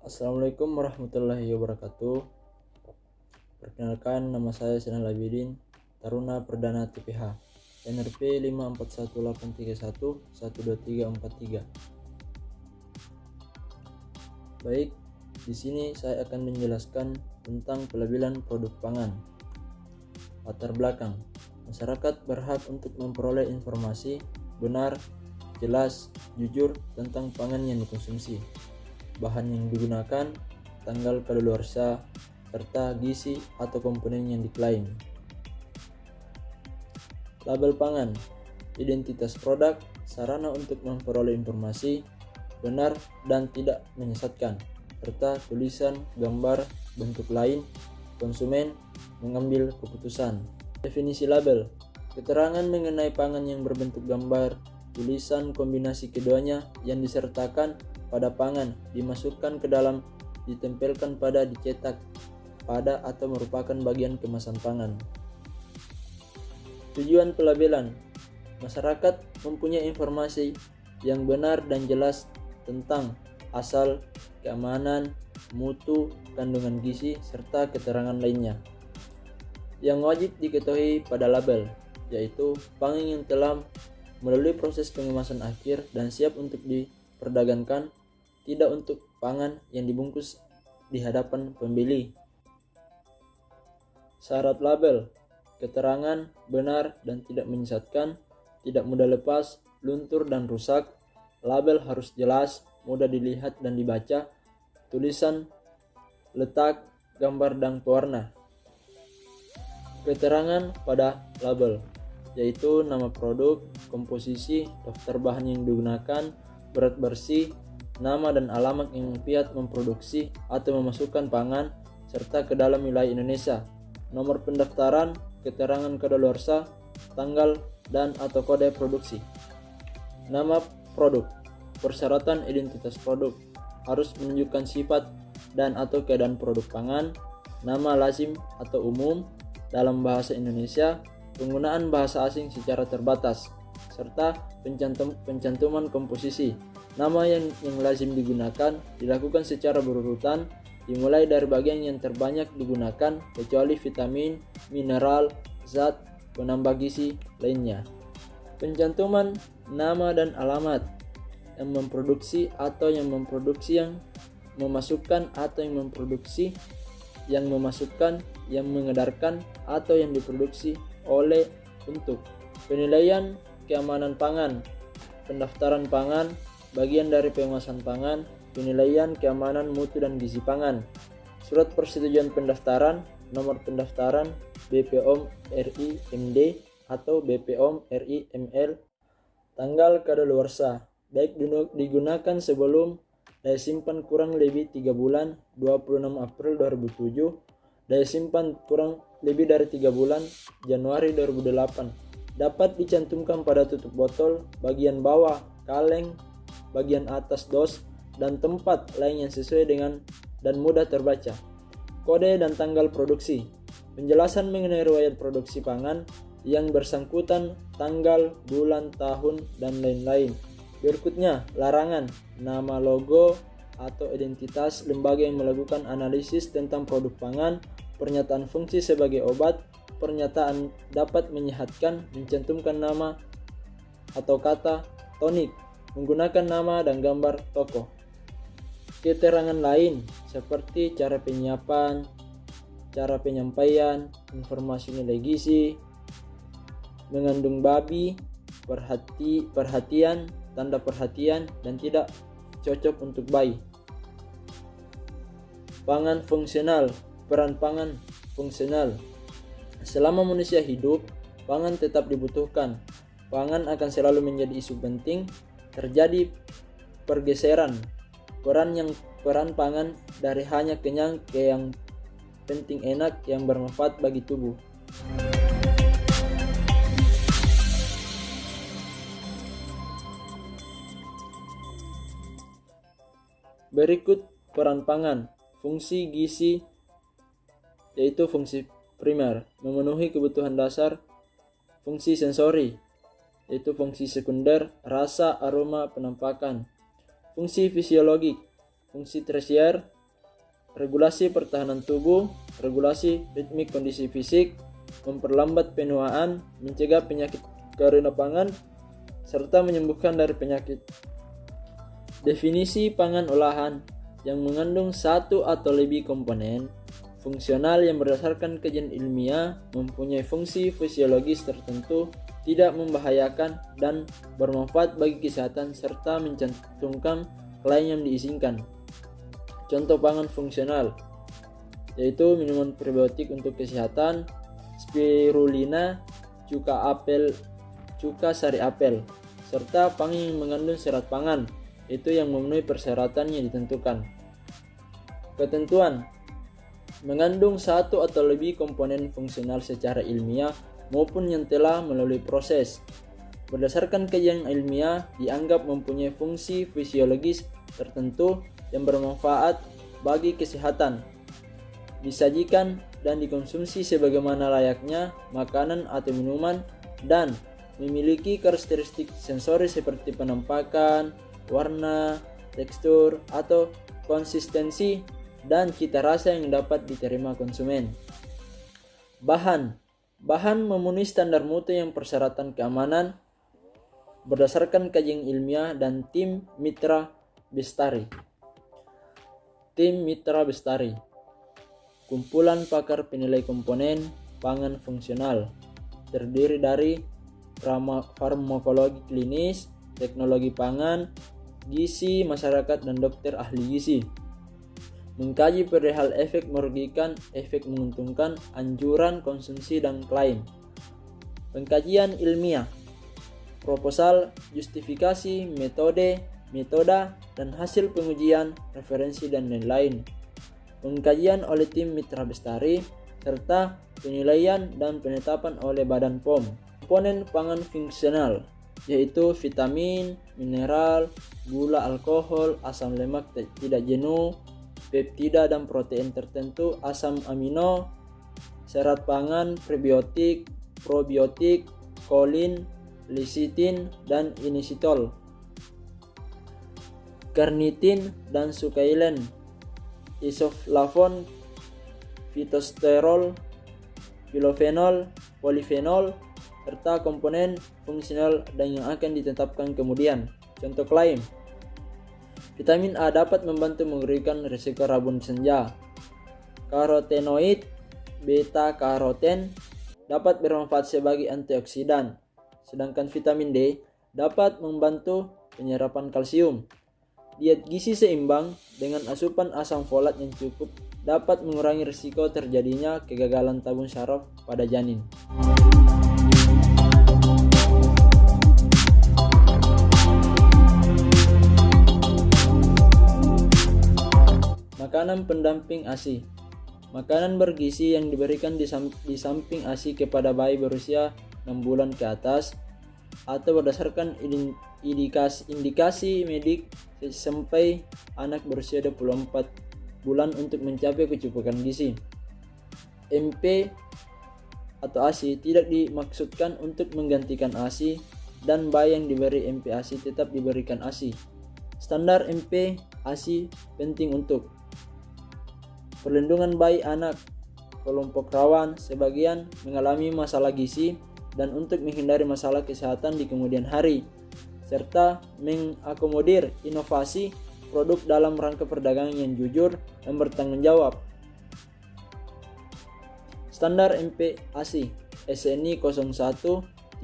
Assalamualaikum warahmatullahi wabarakatuh. Perkenalkan, nama saya Sinan Labidin, Taruna Perdana TPH, NRP 5418311234 Baik, di sini saya akan menjelaskan tentang pelabelan produk pangan. Latar belakang: masyarakat berhak untuk memperoleh informasi benar, jelas, jujur tentang pangan yang dikonsumsi, bahan yang digunakan, tanggal kadaluarsa, serta gizi atau komponen yang diklaim. Label pangan: identitas produk, sarana untuk memperoleh informasi benar dan tidak menyesatkan, serta tulisan, gambar, bentuk lain konsumen mengambil keputusan. Definisi label: keterangan mengenai pangan yang berbentuk gambar, tulisan kombinasi keduanya yang disertakan pada pangan, dimasukkan ke dalam, ditempelkan pada, dicetak pada atau merupakan bagian kemasan pangan. Tujuan pelabelan: masyarakat mempunyai informasi yang benar dan jelas tentang asal, keamanan, mutu, kandungan gizi, serta keterangan lainnya yang wajib diketahui pada label, yaitu pangan yang telah melalui proses pengemasan akhir dan siap untuk diperdagangkan, tidak untuk pangan yang dibungkus di hadapan pembeli. Syarat label: keterangan benar dan tidak menyesatkan, tidak mudah lepas, luntur dan rusak. Label harus jelas, mudah dilihat dan dibaca, tulisan, letak, gambar dan pewarna. Keterangan pada label, yaitu nama produk, komposisi, daftar bahan yang digunakan, berat bersih, nama dan alamat yang pihak memproduksi atau memasukkan pangan, serta ke dalam wilayah Indonesia, nomor pendaftaran, keterangan kadaluarsa, tanggal dan atau kode produksi. Nama produk: persyaratan identitas produk harus menunjukkan sifat dan atau keadaan produk pangan, nama lazim atau umum dalam bahasa Indonesia, penggunaan bahasa asing secara terbatas, serta pencantuman komposisi. Nama yang lazim digunakan dilakukan secara berurutan, dimulai dari bagian yang terbanyak digunakan kecuali vitamin, mineral, zat, penambah gizi lainnya. Pencantuman nama dan alamat yang memproduksi atau yang memproduksi, yang memasukkan atau yang memproduksi, yang memasukkan, yang mengedarkan atau yang diproduksi oleh, untuk. Penilaian keamanan pangan, pendaftaran pangan, bagian dari pengemasan pangan, penilaian keamanan mutu dan gizi pangan. Surat persetujuan pendaftaran, nomor pendaftaran BPOM RI MD atau BPOM RI ML, tanggal kadaluarsa, baik digunakan sebelum daya simpan kurang lebih 3 bulan 26 April 2007, daya simpan kurang lebih dari 3 bulan Januari 2008. Dapat dicantumkan pada tutup botol, bagian bawah, kaleng, bagian atas dos, dan tempat lain yang sesuai dengan dan mudah terbaca. Kode dan tanggal produksi, penjelasan mengenai riwayat produksi pangan yang bersangkutan, tanggal, bulan, tahun, dan lain-lain. Berikutnya, larangan, nama, logo, atau identitas lembaga yang melakukan analisis tentang produk pangan, pernyataan fungsi sebagai obat, pernyataan dapat menyehatkan, mencantumkan nama atau kata tonik, menggunakan nama dan gambar tokoh. Keterangan lain seperti cara penyiapan, cara penyampaian, informasi nilai gizi, mengandung babi, perhatian, tanda perhatian, dan tidak cocok untuk bayi. Pangan fungsional, peran pangan fungsional. Selama manusia hidup, pangan tetap dibutuhkan. Pangan akan selalu menjadi isu penting. Terjadi pergeseran peran pangan dari hanya kenyang ke yang penting, enak, yang bermanfaat bagi tubuh. Berikut peran pangan. Fungsi gizi, yaitu fungsi primer, memenuhi kebutuhan dasar. Fungsi sensori, yaitu fungsi sekunder, rasa, aroma, penampakan. Fungsi fisiologik, fungsi tersier, regulasi pertahanan tubuh, regulasi ritmik kondisi fisik, memperlambat penuaan, mencegah penyakit karena pangan, serta menyembuhkan dari penyakit. Definisi pangan olahan yang mengandung satu atau lebih komponen fungsional yang berdasarkan kajian ilmiah, mempunyai fungsi fisiologis tertentu, tidak membahayakan dan bermanfaat bagi kesehatan, serta mencantumkan klaim yang diizinkan. Contoh pangan fungsional yaitu minuman probiotik untuk kesehatan, spirulina, cuka sari apel, serta pangan yang mengandung serat pangan, itu yang memenuhi persyaratan yang ditentukan. Ketentuan mengandung satu atau lebih komponen fungsional secara ilmiah maupun yang telah melalui proses. Berdasarkan kajian ilmiah dianggap mempunyai fungsi fisiologis tertentu yang bermanfaat bagi kesehatan. Disajikan dan dikonsumsi sebagaimana layaknya makanan atau minuman dan memiliki karakteristik sensori seperti penampakan, warna, tekstur, atau konsistensi dan cita rasa yang dapat diterima konsumen. Bahan memenuhi standar mutu yang persyaratan keamanan berdasarkan kajian ilmiah dan tim Mitra Bestari. Tim Mitra Bestari, kumpulan pakar penilai komponen pangan fungsional, terdiri dari farmakologi klinis, teknologi pangan, gizi masyarakat, dan dokter ahli gizi. Mengkaji perihal efek merugikan, efek menguntungkan, anjuran konsumsi, dan klaim. Pengkajian ilmiah, proposal, justifikasi, metoda, dan hasil pengujian, referensi, dan lain-lain. Pengkajian oleh tim Mitra Bestari, serta penilaian dan penetapan oleh Badan POM. Komponen pangan fungsional, yaitu vitamin, mineral, gula, alkohol, asam lemak tidak jenuh, peptida dan protein tertentu, asam amino, serat pangan, prebiotik, probiotik, kolin, lecitin, dan inositol, karnitin dan sukailen, isoflavon, fitosterol, filofenol, polifenol, serta komponen fungsional dan yang akan ditetapkan kemudian. Contoh klaim: vitamin A dapat membantu menurunkan risiko rabun senja. Karotenoid beta karoten dapat bermanfaat sebagai antioksidan. Sedangkan vitamin D dapat membantu penyerapan kalsium. Diet gizi seimbang dengan asupan asam folat yang cukup dapat mengurangi risiko terjadinya kegagalan tabung saraf pada janin. Makanan pendamping ASI. Makanan bergizi yang diberikan di samping ASI kepada bayi berusia 6 bulan ke atas atau berdasarkan indikasi medik sampai anak berusia 24 bulan untuk mencapai kecukupan gizi. MP atau ASI tidak dimaksudkan untuk menggantikan ASI dan bayi yang diberi MP ASI tetap diberikan ASI. Standar MP ASI penting untuk perlindungan bayi anak, kelompok rawan, sebagian mengalami masalah gizi, dan untuk menghindari masalah kesehatan di kemudian hari, serta mengakomodir inovasi produk dalam rangka perdagangan yang jujur dan bertanggung jawab. Standar MP ASI SNI 01 3842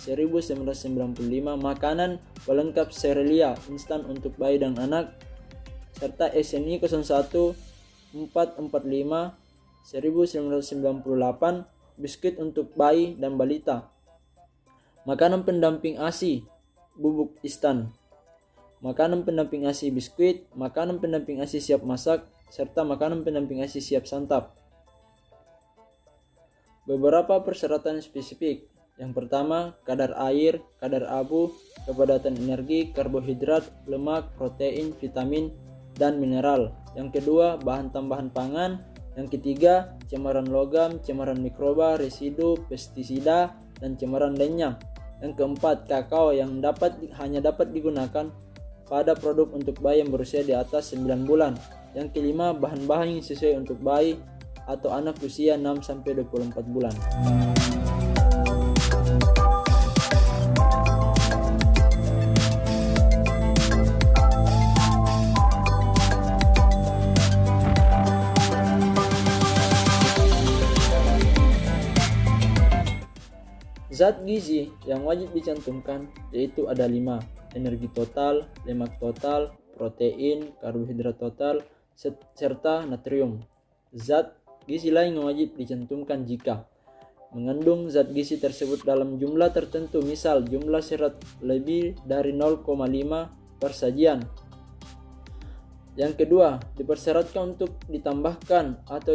1995 makanan pelengkap serealia instan untuk bayi dan anak, serta SNI 01 445 1998 biskuit untuk bayi dan balita. Makanan pendamping ASI bubuk instan, makanan pendamping ASI biskuit, makanan pendamping ASI siap masak, serta makanan pendamping ASI siap santap. Beberapa persyaratan spesifik. Yang pertama, kadar air, kadar abu, kepadatan energi, karbohidrat, lemak, protein, vitamin, dan mineral. Yang kedua, bahan tambahan pangan. Yang ketiga, cemaran logam, cemaran mikroba, residu, pestisida, dan cemaran lainnya. Yang keempat, kakao yang hanya dapat digunakan pada produk untuk bayi yang berusia di atas 9 bulan. Yang kelima, bahan-bahan yang sesuai untuk bayi atau anak usia 6-24 bulan. Zat gizi yang wajib dicantumkan yaitu ada 5, energi total, lemak total, protein, karbohidrat total, serta natrium. Zat gizi lain yang wajib dicantumkan jika mengandung zat gizi tersebut dalam jumlah tertentu, misal jumlah serat lebih dari 0,5 per sajian. Yang kedua, dipersyaratkan untuk ditambahkan atau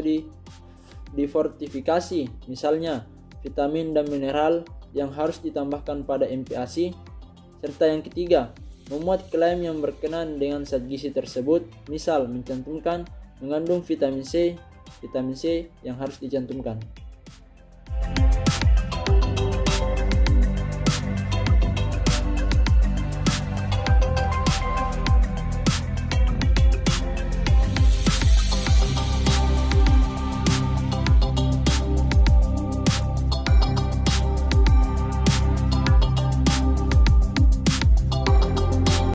difortifikasi, misalnya vitamin dan mineral yang harus ditambahkan pada MPASI. Serta yang ketiga, memuat klaim yang berkenaan dengan zat gizi tersebut, misal mencantumkan mengandung vitamin C yang harus dicantumkan.